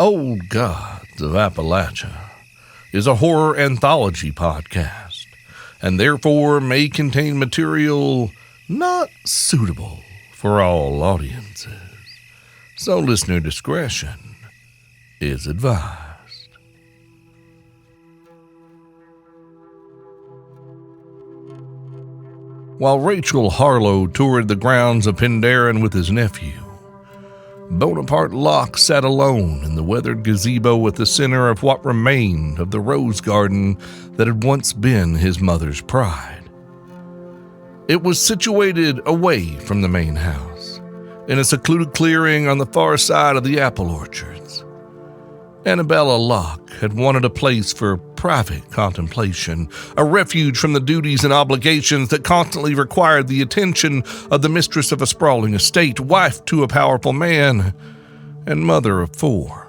Old Gods of Appalachia is a horror anthology podcast, and therefore may contain material not suitable for all audiences. So listener discretion is advised. While Rachel Harlow toured the grounds of Penderyn with his nephew, Bonaparte Locke sat alone in the weathered gazebo at the center of what remained of the rose garden that had once been his mother's pride. It was situated away from the main house, in a secluded clearing on the far side of the apple orchards. Annabella Locke had wanted a place for private contemplation, a refuge from the duties and obligations that constantly required the attention of the mistress of a sprawling estate, wife to a powerful man, and mother of 4.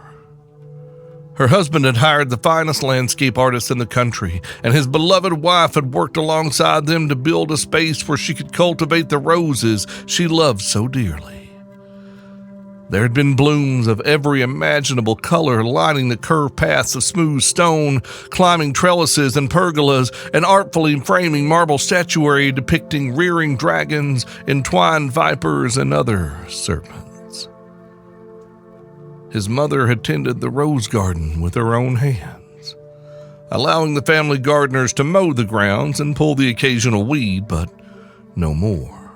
Her husband had hired the finest landscape artists in the country, and his beloved wife had worked alongside them to build a space where she could cultivate the roses she loved so dearly. There had been blooms of every imaginable color lining the curved paths of smooth stone, climbing trellises and pergolas, and artfully framing marble statuary depicting rearing dragons, entwined vipers, and other serpents. His mother had tended the rose garden with her own hands, allowing the family gardeners to mow the grounds and pull the occasional weed, but no more.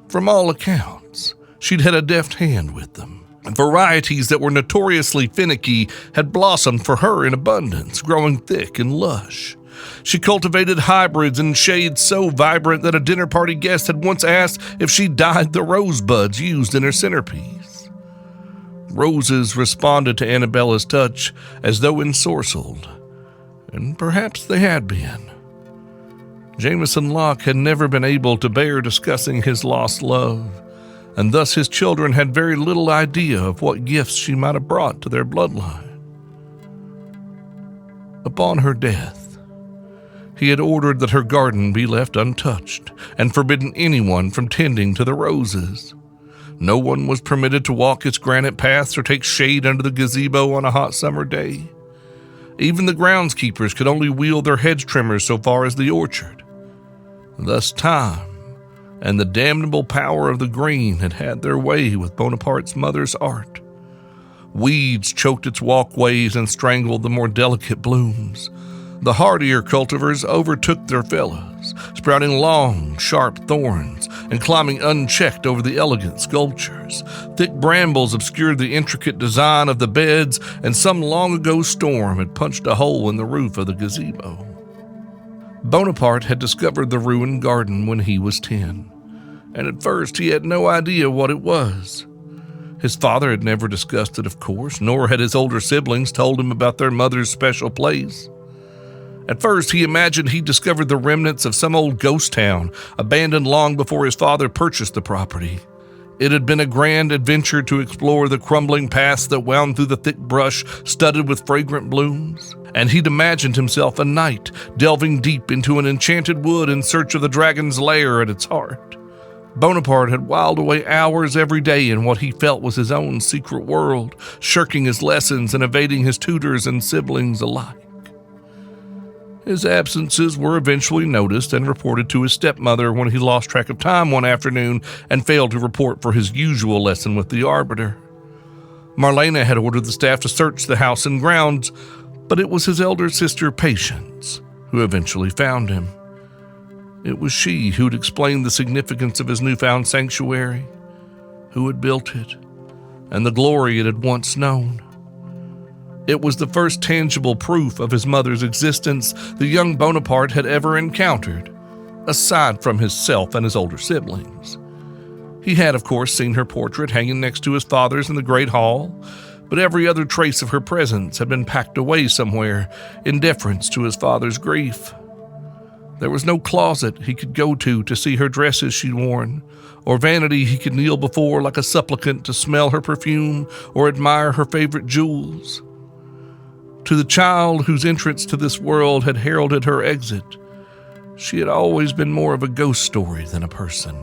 From all accounts, she'd had a deft hand with them, and varieties that were notoriously finicky had blossomed for her in abundance, growing thick and lush. She cultivated hybrids in shades so vibrant that a dinner party guest had once asked if she dyed the rosebuds used in her centerpiece. Roses responded to Annabella's touch as though ensorcelled, and perhaps they had been. Jameson Locke had never been able to bear discussing his lost love, and thus his children had very little idea of what gifts she might have brought to their bloodline. Upon her death, he had ordered that her garden be left untouched and forbidden anyone from tending to the roses. No one was permitted to walk its granite paths or take shade under the gazebo on a hot summer day. Even the groundskeepers could only wield their hedge trimmers so far as the orchard. Thus time and the damnable power of the green had their way with Bonaparte's mother's art. Weeds choked its walkways and strangled the more delicate blooms. The hardier cultivars overtook their fellows, sprouting long, sharp thorns and climbing unchecked over the elegant sculptures. Thick brambles obscured the intricate design of the beds, and some long-ago storm had punched a hole in the roof of the gazebo. Bonaparte had discovered the ruined garden when he was 10. And at first he had no idea what it was. His father had never discussed it, of course, nor had his older siblings told him about their mother's special place. At first he imagined he discovered the remnants of some old ghost town, abandoned long before his father purchased the property. It had been a grand adventure to explore the crumbling paths that wound through the thick brush studded with fragrant blooms, and he'd imagined himself a knight delving deep into an enchanted wood in search of the dragon's lair at its heart. Bonaparte had whiled away hours every day in what he felt was his own secret world, shirking his lessons and evading his tutors and siblings alike. His absences were eventually noticed and reported to his stepmother when he lost track of time one afternoon and failed to report for his usual lesson with the arbiter. Marlena had ordered the staff to search the house and grounds, but it was his elder sister, Patience, who eventually found him. It was she who'd explained the significance of his newfound sanctuary, who had built it, and the glory it had once known. It was the first tangible proof of his mother's existence the young Bonaparte had ever encountered, aside from himself and his older siblings. He had, of course, seen her portrait hanging next to his father's in the great hall, but every other trace of her presence had been packed away somewhere in deference to his father's grief. There was no closet he could go to see her dresses she'd worn, or vanity he could kneel before like a supplicant to smell her perfume or admire her favorite jewels. To the child whose entrance to this world had heralded her exit, she had always been more of a ghost story than a person.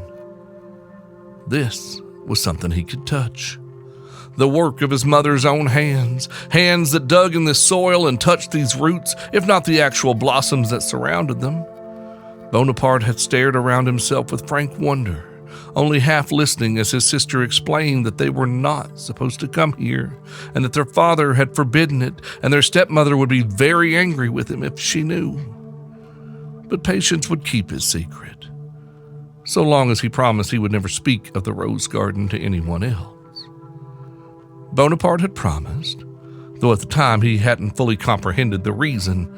This was something he could touch. the work of his mother's own hands, hands that dug in this soil and touched these roots, if not the actual blossoms that surrounded them. Bonaparte had stared around himself with frank wonder, only half listening as his sister explained that they were not supposed to come here, and that their father had forbidden it, and their stepmother would be very angry with him if she knew. But Patience would keep his secret, so long as he promised he would never speak of the rose garden to anyone else. Bonaparte had promised, though at the time he hadn't fully comprehended the reason.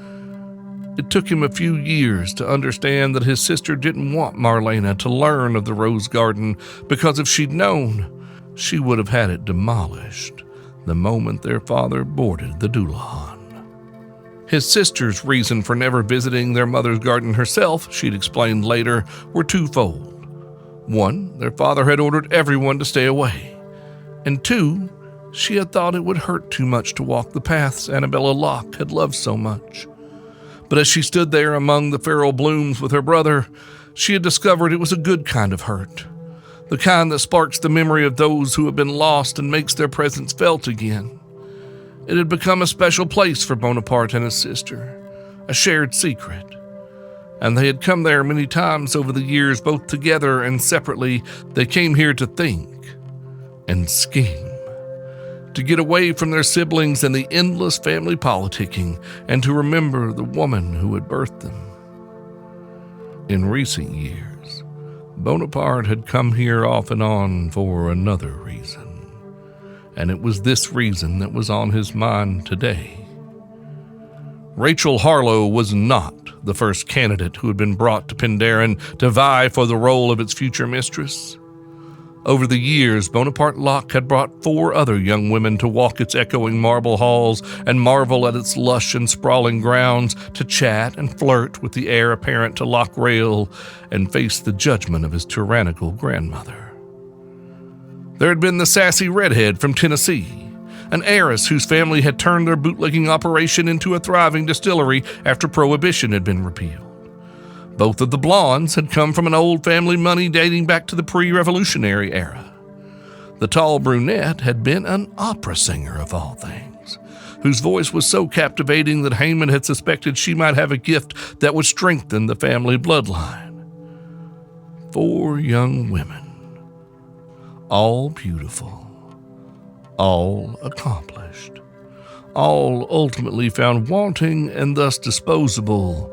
It took him a few years to understand that his sister didn't want Marlena to learn of the rose garden, because if she'd known, she would have had it demolished the moment their father boarded the Doulahan. His sister's reason for never visiting their mother's garden herself, she'd explained later, were twofold. One, their father had ordered everyone to stay away. And two, she had thought it would hurt too much to walk the paths Annabella Locke had loved so much. But as she stood there among the feral blooms with her brother, she had discovered it was a good kind of hurt, the kind that sparks the memory of those who have been lost and makes their presence felt again. It had become a special place for Bonaparte and his sister, a shared secret. And they had come there many times over the years, both together and separately. They came here to think and scheme, to get away from their siblings and the endless family politicking, and to remember the woman who had birthed them. In recent years, Bonaparte had come here off and on for another reason. And it was this reason that was on his mind today. Rachel Harlow was not the first candidate who had been brought to Penderyn to vie for the role of its future mistress. Over the years, Bonaparte Locke had brought 4 other young women to walk its echoing marble halls and marvel at its lush and sprawling grounds, to chat and flirt with the heir apparent to Locke Rail and face the judgment of his tyrannical grandmother. There had been the sassy redhead from Tennessee, an heiress whose family had turned their bootlegging operation into a thriving distillery after Prohibition had been repealed. Both of the blondes had come from an old family money dating back to the pre-revolutionary era. The tall brunette had been an opera singer of all things, whose voice was so captivating that Haman had suspected she might have a gift that would strengthen the family bloodline. 4 young women, all beautiful, all accomplished, all ultimately found wanting and thus disposable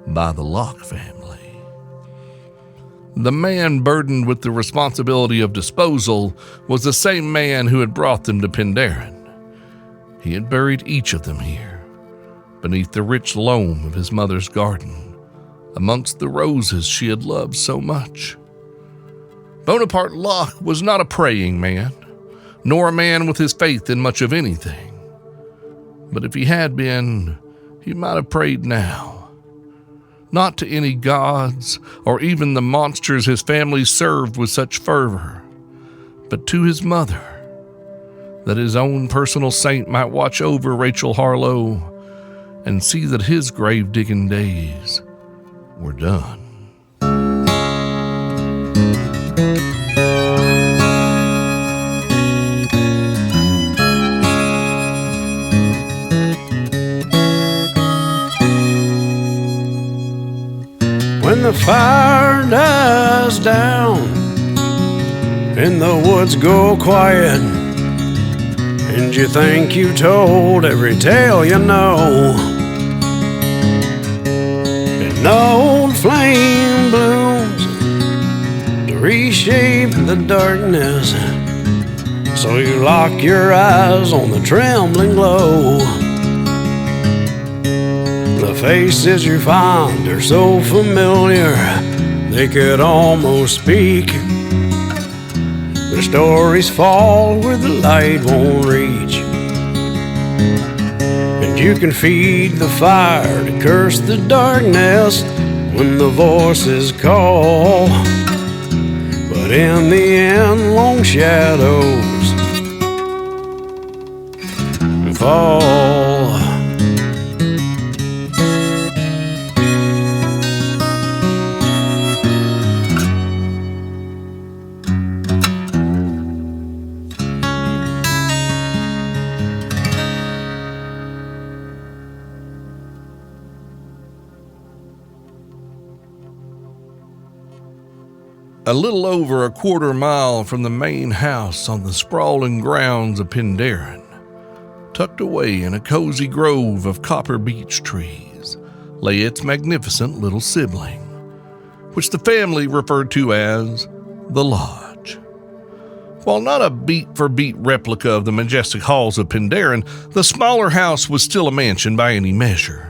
by the Locke family. The man burdened with the responsibility of disposal was the same man who had brought them to Penderyn. He had buried each of them here, beneath the rich loam of his mother's garden, amongst the roses she had loved so much. Bonaparte Locke was not a praying man, nor a man with his faith in much of anything. But if he had been, he might have prayed now. Not to any gods, or even the monsters his family served with such fervor, but to his mother, that his own personal saint might watch over Rachel Harlow and see that his grave-digging days were done. When the fire dies down and the woods go quiet, and you think you told every tale you know, and the old flame blooms to reshape the darkness, so you lock your eyes on the trembling glow. The faces you find are so familiar, they could almost speak. The stories fall where the light won't reach, and you can feed the fire to curse the darkness when the voices call. But in the end, long shadows fall. A little over a quarter mile from the main house on the sprawling grounds of Penderyn, tucked away in a cozy grove of copper beech trees, lay its magnificent little sibling, which the family referred to as the Lodge. While not a beat-for-beat replica of the majestic halls of Penderyn, the smaller house was still a mansion by any measure.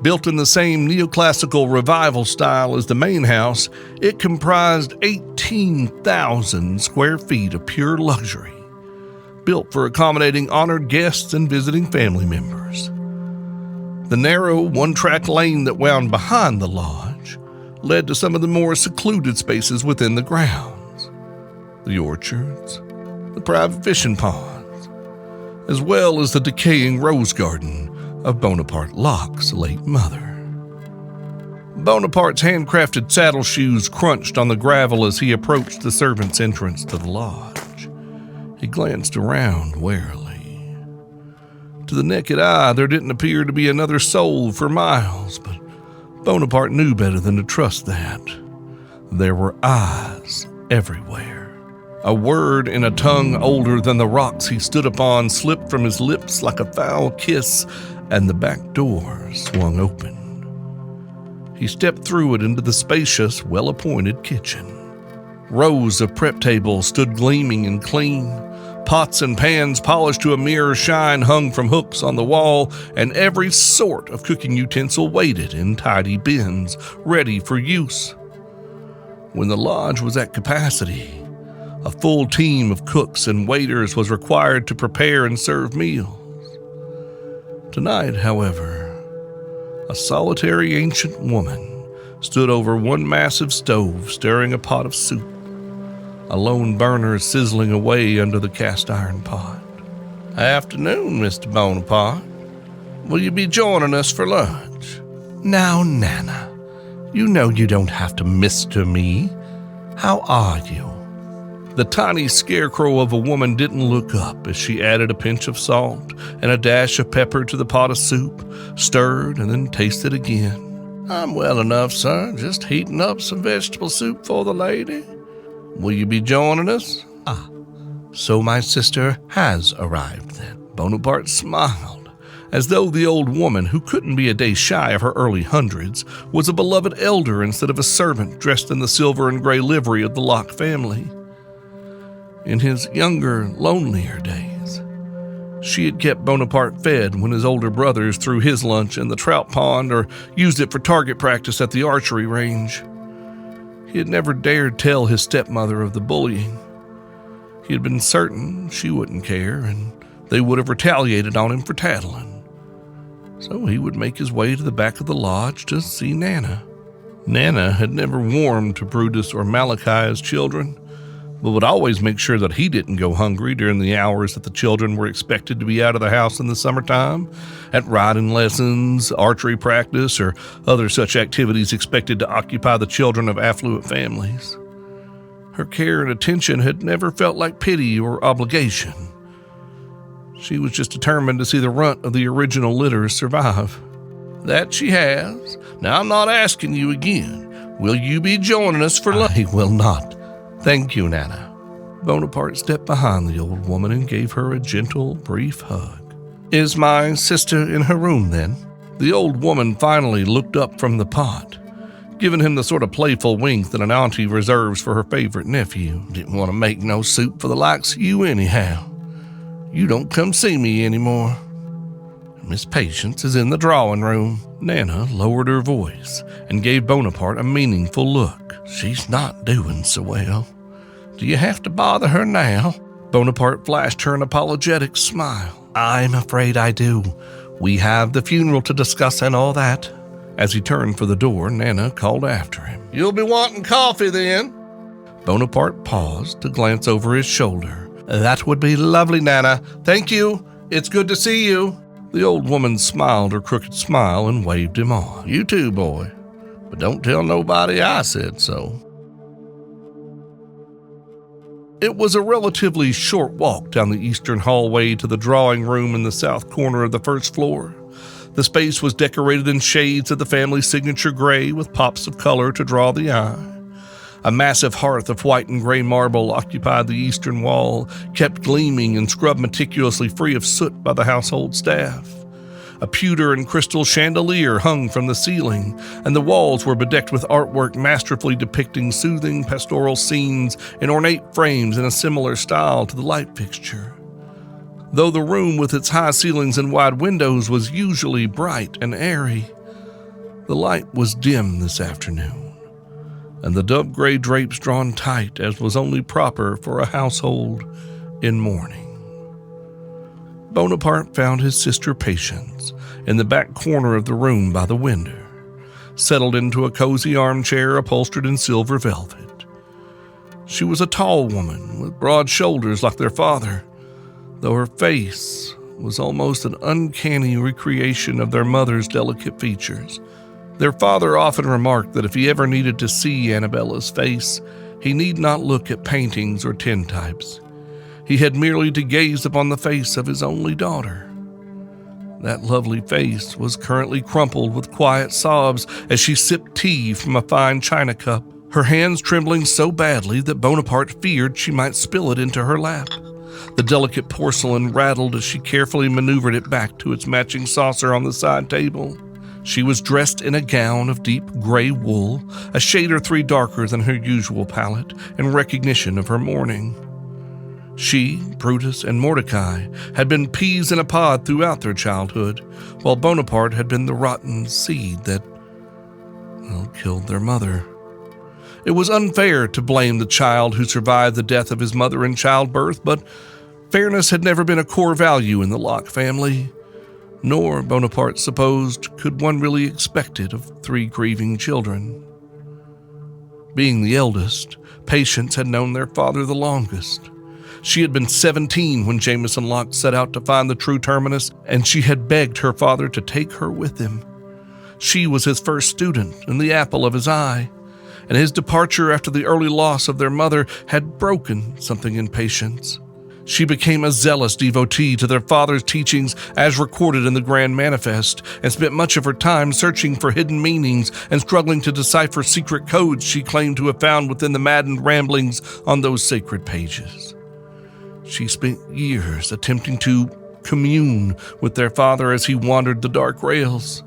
Built in the same neoclassical revival style as the main house, it comprised 18,000 square feet of pure luxury, built for accommodating honored guests and visiting family members. The narrow, one-track lane that wound behind the lodge led to some of the more secluded spaces within the grounds, the orchards, the private fishing ponds, as well as the decaying rose garden of Bonaparte Locke's late mother. Bonaparte's handcrafted saddle shoes crunched on the gravel as he approached the servants' entrance to the lodge. He glanced around warily. To the naked eye, there didn't appear to be another soul for miles, but Bonaparte knew better than to trust that. There were eyes everywhere. A word in a tongue older than the rocks he stood upon slipped from his lips like a foul kiss, and the back door swung open. He stepped through it into the spacious, well-appointed kitchen. Rows of prep tables stood gleaming and clean. Pots and pans polished to a mirror shine hung from hooks on the wall, and every sort of cooking utensil waited in tidy bins, ready for use. When the lodge was at capacity, a full team of cooks and waiters was required to prepare and serve meals. Tonight, however, a solitary ancient woman stood over one massive stove stirring a pot of soup, a lone burner sizzling away under the cast-iron pot. "Afternoon, Mr. Bonaparte. Will you be joining us for lunch?" "Now, Nana, you know you don't have to Mr. me. How are you?" The tiny scarecrow of a woman didn't look up as she added a pinch of salt and a dash of pepper to the pot of soup, stirred, and then tasted again. "I'm well enough, sir. Just heating up some vegetable soup for the lady. Will you be joining us?" "Ah, so my sister has arrived then." Bonaparte smiled, as though the old woman, who couldn't be a day shy of her early hundreds, was a beloved elder instead of a servant dressed in the silver and gray livery of the Locke family. In his younger, lonelier days, she had kept Bonaparte fed when his older brothers threw his lunch in the trout pond or used it for target practice at the archery range. He had never dared tell his stepmother of the bullying. He had been certain she wouldn't care, and they would have retaliated on him for tattling. So he would make his way to the back of the lodge to see Nana. Nana had never warmed to Brutus or Malachi as children, but would always make sure that he didn't go hungry during the hours that the children were expected to be out of the house in the summertime, at riding lessons, archery practice, or other such activities expected to occupy the children of affluent families. Her care and attention had never felt like pity or obligation. She was just determined to see the runt of the original litter survive. That she has. Now I'm not asking you again. Will you be joining us for lunch? "I will not. Thank you, Nana." Bonaparte stepped behind the old woman and gave her a gentle, brief hug. "Is my sister in her room, then?" The old woman finally looked up from the pot, giving him the sort of playful wink that an auntie reserves for her favorite nephew. "Didn't want to make no soup for the likes of you anyhow. You don't come see me anymore. Miss Patience is in the drawing room." Nana lowered her voice and gave Bonaparte a meaningful look. "She's not doing so well. Do you have to bother her now?" Bonaparte flashed her an apologetic smile. "I'm afraid I do. We have the funeral to discuss and all that." As he turned for the door, Nana called after him. "You'll be wanting coffee then?" Bonaparte paused to glance over his shoulder. "That would be lovely, Nana. Thank you. It's good to see you." The old woman smiled her crooked smile and waved him on. "You too, boy. But don't tell nobody I said so." It was a relatively short walk down the eastern hallway to the drawing room in the south corner of the first floor. The space was decorated in shades of the family signature gray with pops of color to draw the eye. A massive hearth of white and gray marble occupied the eastern wall, kept gleaming and scrubbed meticulously free of soot by the household staff. A pewter and crystal chandelier hung from the ceiling, and the walls were bedecked with artwork masterfully depicting soothing pastoral scenes in ornate frames in a similar style to the light fixture. Though the room with its high ceilings and wide windows was usually bright and airy, the light was dim this afternoon, and the dove-gray drapes drawn tight as was only proper for a household in mourning. Bonaparte found his sister Patience in the back corner of the room by the window, settled into a cozy armchair upholstered in silver velvet. She was a tall woman with broad shoulders like their father, though her face was almost an uncanny recreation of their mother's delicate features. Their father often remarked that if he ever needed to see Annabella's face, he need not look at paintings or tintypes. He had merely to gaze upon the face of his only daughter. That lovely face was currently crumpled with quiet sobs as she sipped tea from a fine china cup, her hands trembling so badly that Bonaparte feared she might spill it into her lap. The delicate porcelain rattled as she carefully maneuvered it back to its matching saucer on the side table. She was dressed in a gown of deep gray wool, a shade or three darker than her usual palette, in recognition of her mourning. She, Brutus, and Mordecai had been peas in a pod throughout their childhood, while Bonaparte had been the rotten seed that, killed their mother. It was unfair to blame the child who survived the death of his mother in childbirth, but fairness had never been a core value in the Locke family, nor, Bonaparte supposed, could one really expect it of three grieving children. Being the eldest, Patience had known their father the longest. She had been 17 when Jameson Locke set out to find the true terminus, and she had begged her father to take her with him. She was his first student and the apple of his eye, and his departure after the early loss of their mother had broken something in Patience. She became a zealous devotee to their father's teachings as recorded in the Grand Manifest, and spent much of her time searching for hidden meanings and struggling to decipher secret codes she claimed to have found within the maddened ramblings on those sacred pages. She spent years attempting to commune with their father as he wandered the dark rails.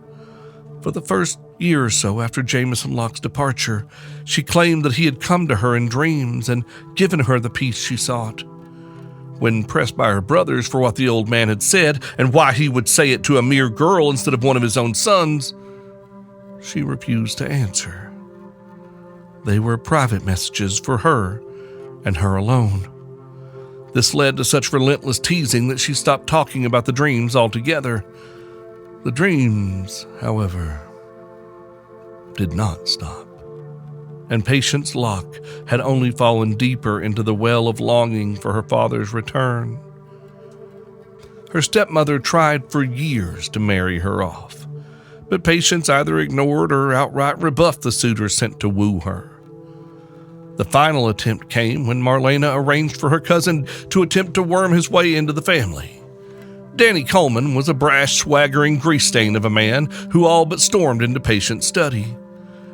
For the first year or so after Jameson Locke's departure, she claimed that he had come to her in dreams and given her the peace she sought. When pressed by her brothers for what the old man had said and why he would say it to a mere girl instead of one of his own sons, she refused to answer. They were private messages for her and her alone. This led to such relentless teasing that she stopped talking about the dreams altogether. The dreams, however, did not stop, and Patience Locke had only fallen deeper into the well of longing for her father's return. Her stepmother tried for years to marry her off, but Patience either ignored or outright rebuffed the suitors sent to woo her. The final attempt came when Marlena arranged for her cousin to attempt to worm his way into the family. Danny Coleman was a brash, swaggering grease stain of a man who all but stormed into Patience's study,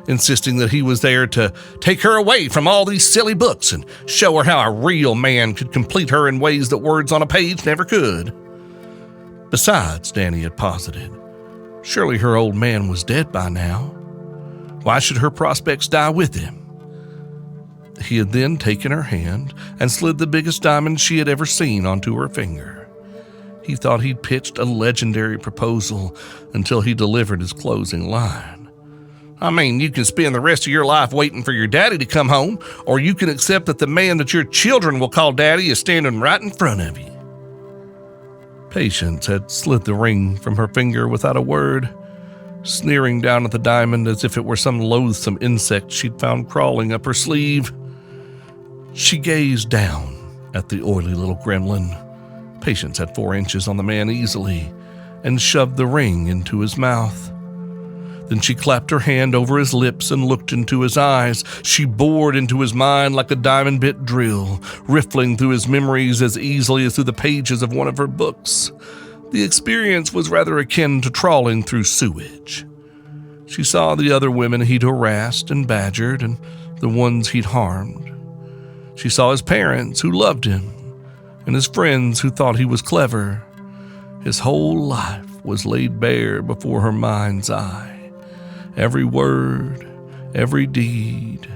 insisting that he was there to take her away from all these silly books and show her how a real man could complete her in ways that words on a page never could. Besides, Danny had posited, surely her old man was dead by now. Why should her prospects die with him? He had then taken her hand and slid the biggest diamond she had ever seen onto her finger. He thought he'd pitched a legendary proposal until he delivered his closing line. I mean, you can spend the rest of your life waiting for your daddy to come home, or you can accept that the man that your children will call daddy is standing right in front of you. Patience had slid the ring from her finger without a word, sneering down at the diamond as if it were some loathsome insect she'd found crawling up her sleeve. She gazed down at the oily little gremlin. Patience had 4 inches on the man easily, and shoved the ring into his mouth. Then she clapped her hand over his lips and looked into his eyes. She bored into his mind like a diamond bit drill, riffling through his memories as easily as through the pages of one of her books. The experience was rather akin to trawling through sewage. She saw the other women he'd harassed and badgered and the ones he'd harmed. She saw his parents who loved him, and his friends who thought he was clever. His whole life was laid bare before her mind's eye. Every word, every deed,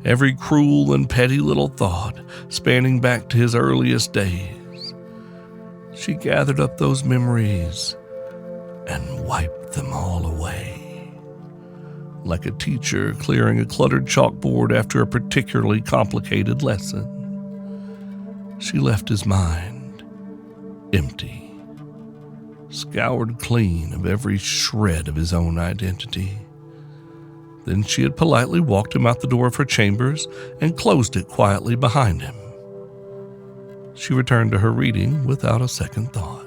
every cruel and petty little thought spanning back to his earliest days. She gathered up those memories and wiped them all away. Like a teacher clearing a cluttered chalkboard after a particularly complicated lesson. She left his mind empty, scoured clean of every shred of his own identity. Then she had politely walked him out the door of her chambers and closed it quietly behind him. She returned to her reading without a second thought.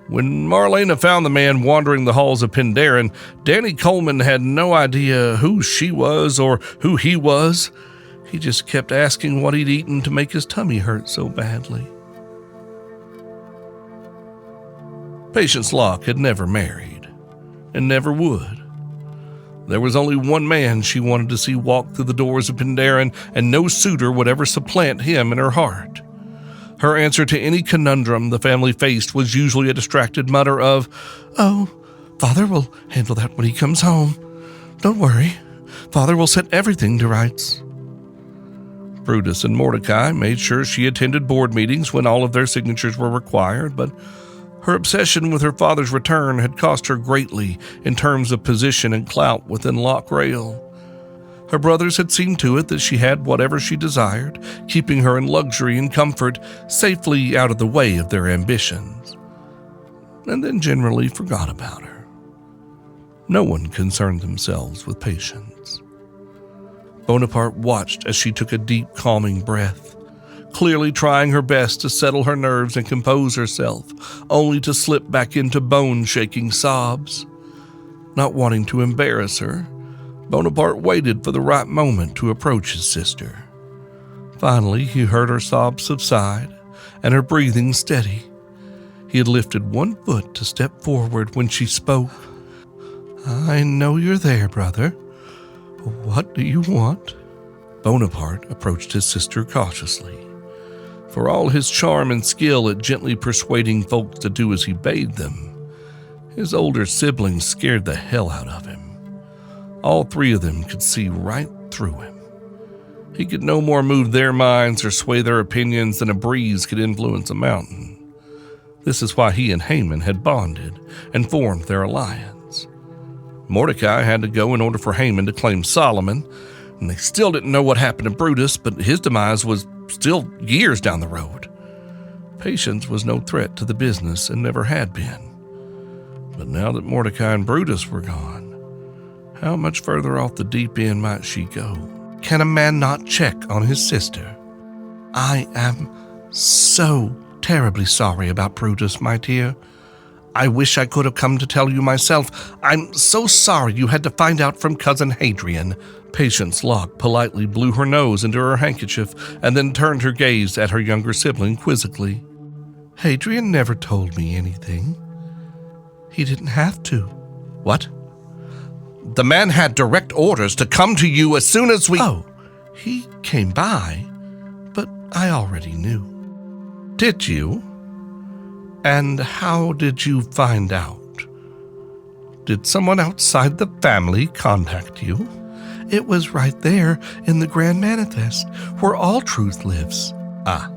When Marlena found the man wandering the halls of Pendarren, Danny Coleman had no idea who she was or who he was. He just kept asking what he'd eaten to make his tummy hurt so badly. Patience Locke had never married, and never would. There was only one man she wanted to see walk through the doors of Pendarren, and no suitor would ever supplant him in her heart. Her answer to any conundrum the family faced was usually a distracted mutter of, "Oh, Father will handle that when he comes home. Don't worry, Father will set everything to rights." Brutus and Mordecai made sure she attended board meetings when all of their signatures were required, but her obsession with her father's return had cost her greatly in terms of position and clout within Loch Rail. Her brothers had seen to it that she had whatever she desired, keeping her in luxury and comfort, safely out of the way of their ambitions, and then generally forgot about her. No one concerned themselves with Patience. Bonaparte watched as she took a deep, calming breath, clearly trying her best to settle her nerves and compose herself, only to slip back into bone-shaking sobs. Not wanting to embarrass her, Bonaparte waited for the right moment to approach his sister. Finally, he heard her sobs subside and her breathing steady. He had lifted one foot to step forward when she spoke. "I know you're there, brother. What do you want?" Bonaparte approached his sister cautiously. For all his charm and skill at gently persuading folks to do as he bade them, his older siblings scared the hell out of him. All three of them could see right through him. He could no more move their minds or sway their opinions than a breeze could influence a mountain. This is why he and Haman had bonded and formed their alliance. Mordecai had to go in order for Haman to claim Solomon, and they still didn't know what happened to Brutus, but his demise was still years down the road. Patience was no threat to the business and never had been. But now that Mordecai and Brutus were gone, how much further off the deep end might she go? Can a man not check on his sister? I am so terribly sorry about Brutus, my dear. I wish I could have come to tell you myself. I'm so sorry you had to find out from Cousin Hadrian. Patience Locke politely blew her nose into her handkerchief and then turned her gaze at her younger sibling quizzically. Hadrian never told me anything. He didn't have to. What? The man had direct orders to come to you as soon as we... Oh, he came by, but I already knew. Did you? And how did you find out? Did someone outside the family contact you? It was right there in the Grand Manifest, where all truth lives. Ah,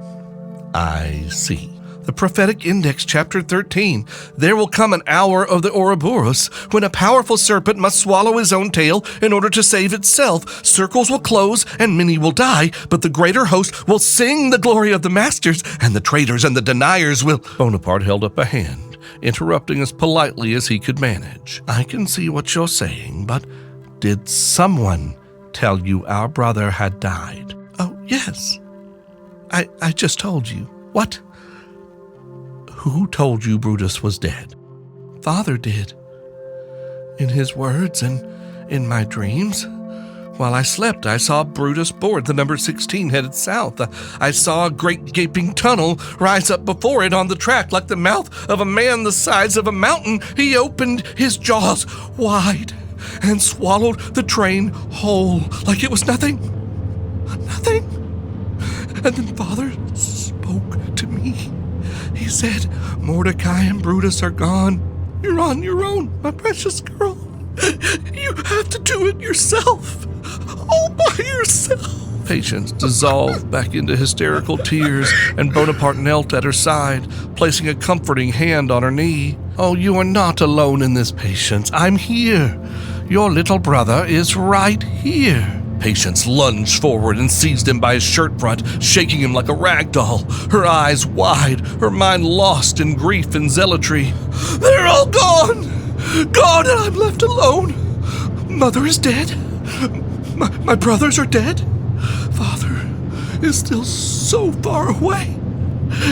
I see. The Prophetic Index, Chapter 13. There will come an hour of the Ouroboros when a powerful serpent must swallow his own tail in order to save itself. Circles will close and many will die, but the greater host will sing the glory of the masters, and the traitors and the deniers will... Bonaparte held up a hand, interrupting as politely as he could manage. I can see what you're saying, but did someone tell you our brother had died? Oh, yes. I just told you. What? Who told you Brutus was dead? Father did. In his words and in my dreams. While I slept, I saw Brutus board the number 16 headed south. I saw a great gaping tunnel rise up before it on the track like the mouth of a man the size of a mountain. He opened his jaws wide and swallowed the train whole like it was nothing. Nothing. And then Father spoke to me. He said, Mordecai and Brutus are gone. You're on your own, my precious girl. You have to do it yourself. All by yourself. Patience dissolved back into hysterical tears, and Bonaparte knelt at her side, placing a comforting hand on her knee. Oh, you are not alone in this, Patience. I'm here. Your little brother is right here. Patience lunged forward and seized him by his shirt front, shaking him like a rag doll, her eyes wide, her mind lost in grief and zealotry. They're all gone! Gone, and I'm left alone. Mother is dead. My brothers are dead. Father is still so far away,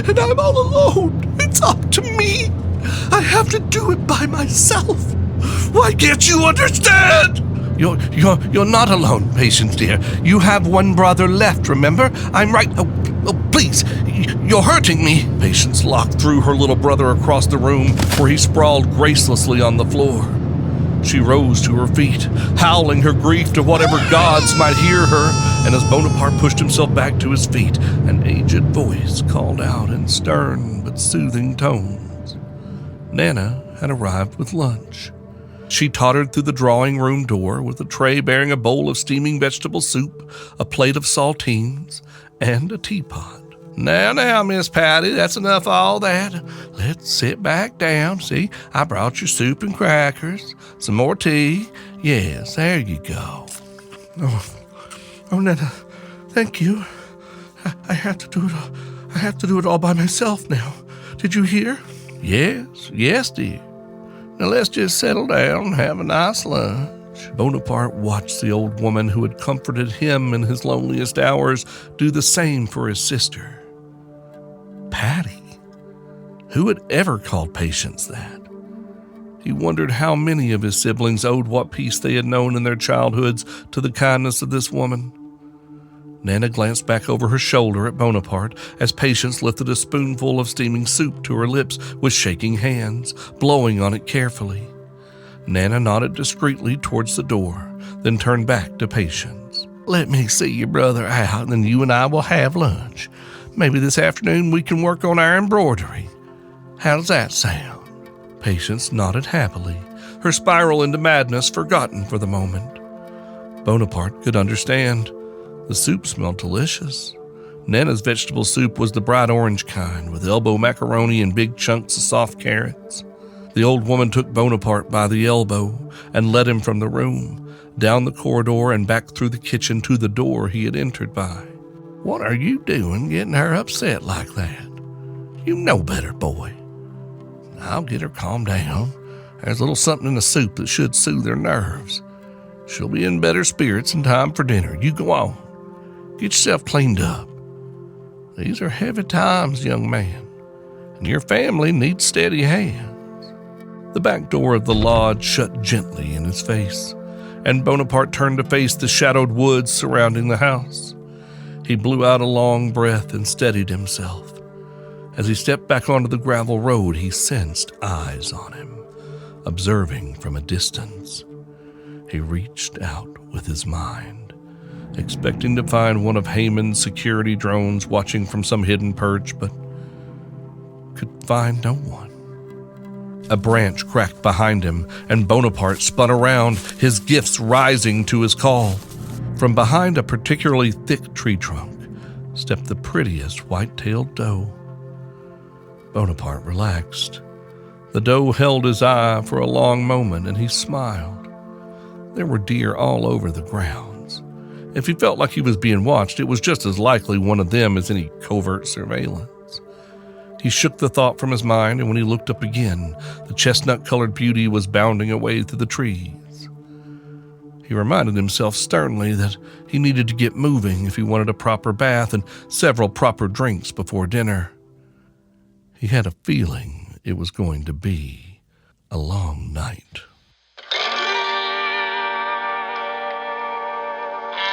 and I'm all alone. It's up to me. I have to do it by myself. Why can't you understand? You're not alone, Patience dear. You have one brother left, remember? I'm right. Oh, please, you're hurting me. Patience locked through her little brother across the room, where he sprawled gracelessly on the floor. She rose to her feet, howling her grief to whatever gods might hear her, and as Bonaparte pushed himself back to his feet, an aged voice called out in stern but soothing tones. Nana had arrived with lunch. She tottered through the drawing room door with a tray bearing a bowl of steaming vegetable soup, a plate of saltines, and a teapot. Now, Miss Patty, that's enough of all that. Let's sit back down. See, I brought you soup and crackers, some more tea. Yes, there you go. Oh, Nana, thank you. I have to do it. I have to do it all by myself now. Did you hear? Yes, dear. Now let's just settle down and have a nice lunch. Bonaparte watched the old woman who had comforted him in his loneliest hours do the same for his sister. Patty? Who had ever called Patience that? He wondered how many of his siblings owed what peace they had known in their childhoods to the kindness of this woman. Nana glanced back over her shoulder at Bonaparte as Patience lifted a spoonful of steaming soup to her lips with shaking hands, blowing on it carefully. Nana nodded discreetly towards the door, then turned back to Patience. Let me see your brother out, and then you and I will have lunch. Maybe this afternoon we can work on our embroidery. How does that sound? Patience nodded happily, her spiral into madness forgotten for the moment. Bonaparte could understand. The soup smelled delicious. Nana's vegetable soup was the bright orange kind, with elbow macaroni and big chunks of soft carrots. The old woman took Bonaparte by the elbow and led him from the room, down the corridor and back through the kitchen to the door he had entered by. What are you doing getting her upset like that? You know better, boy. I'll get her calmed down. There's a little something in the soup that should soothe her nerves. She'll be in better spirits in time for dinner. You go on. Get yourself cleaned up. These are heavy times, young man, and your family needs steady hands. The back door of the lodge shut gently in his face, and Bonaparte turned to face the shadowed woods surrounding the house. He blew out a long breath and steadied himself. As he stepped back onto the gravel road, he sensed eyes on him, observing from a distance. He reached out with his mind, expecting to find one of Haman's security drones watching from some hidden perch, but could find no one. A branch cracked behind him, and Bonaparte spun around, his gifts rising to his call. From behind a particularly thick tree trunk stepped the prettiest white-tailed doe. Bonaparte relaxed. The doe held his eye for a long moment, and he smiled. There were deer all over the grounds. If he felt like he was being watched, it was just as likely one of them as any covert surveillance. He shook the thought from his mind, and when he looked up again, the chestnut-colored beauty was bounding away through the trees. He reminded himself sternly that he needed to get moving if he wanted a proper bath and several proper drinks before dinner. He had a feeling it was going to be a long night.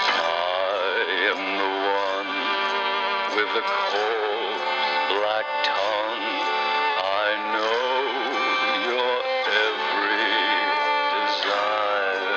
I am the one with the cold black tongue. I know your every desire.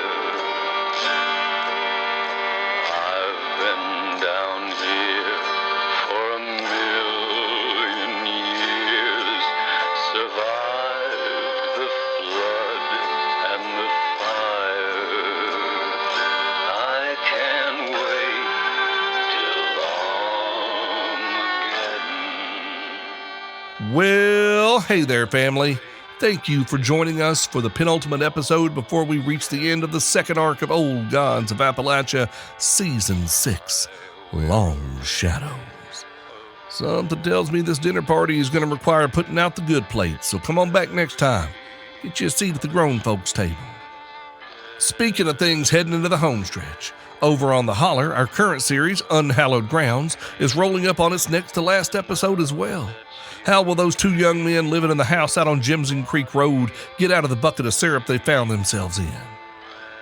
Well, hey there, family. Thank you for joining us for the penultimate episode before we reach the end of the second arc of Old Gods of Appalachia, Season 6, Long Shadows. Something tells me this dinner party is going to require putting out the good plates, so come on back next time. Get you a seat at the grown folks' table. Speaking of things heading into the homestretch, over on the Holler, our current series, Unhallowed Grounds, is rolling up on its next to last episode as well. How will those two young men living in the house out on Jimson Creek Road get out of the bucket of syrup they found themselves in?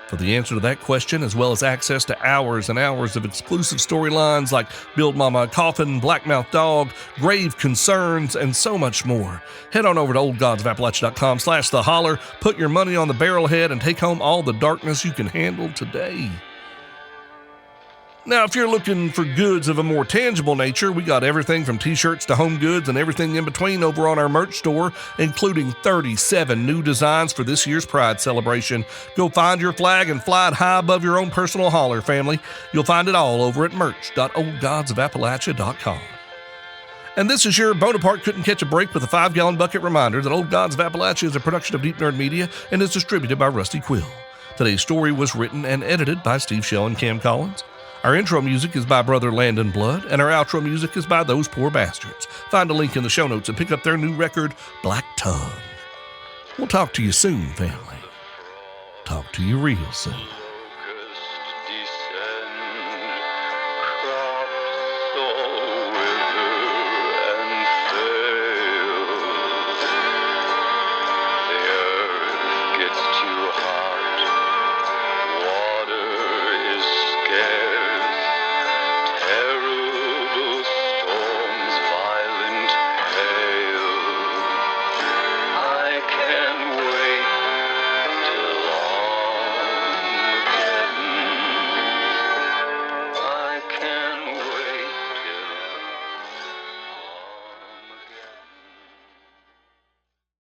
For the answer to that question, as well as access to hours and hours of exclusive storylines like Build Mama a Coffin, Blackmouth Dog, Grave Concerns, and so much more, head on over to oldgodsofappalachia.com/The Holler, put your money on the barrelhead, and take home all the darkness you can handle today. Now, if you're looking for goods of a more tangible nature, we got everything from t-shirts to home goods and everything in between over on our merch store, including 37 new designs for this year's Pride celebration. Go find your flag and fly it high above your own personal holler, family. You'll find it all over at merch.oldgodsofappalachia.com. And this is your Bonaparte Couldn't Catch a Break with a 5-gallon bucket reminder that Old Gods of Appalachia is a production of Deep Nerd Media and is distributed by Rusty Quill. Today's story was written and edited by Steve Shell and Cam Collins. Our intro music is by Brother Landon Blood, and our outro music is by Those Poor Bastards. Find a link in the show notes and pick up their new record, Black Tongue. We'll talk to you soon, family. Talk to you real soon. Locust descend, crops all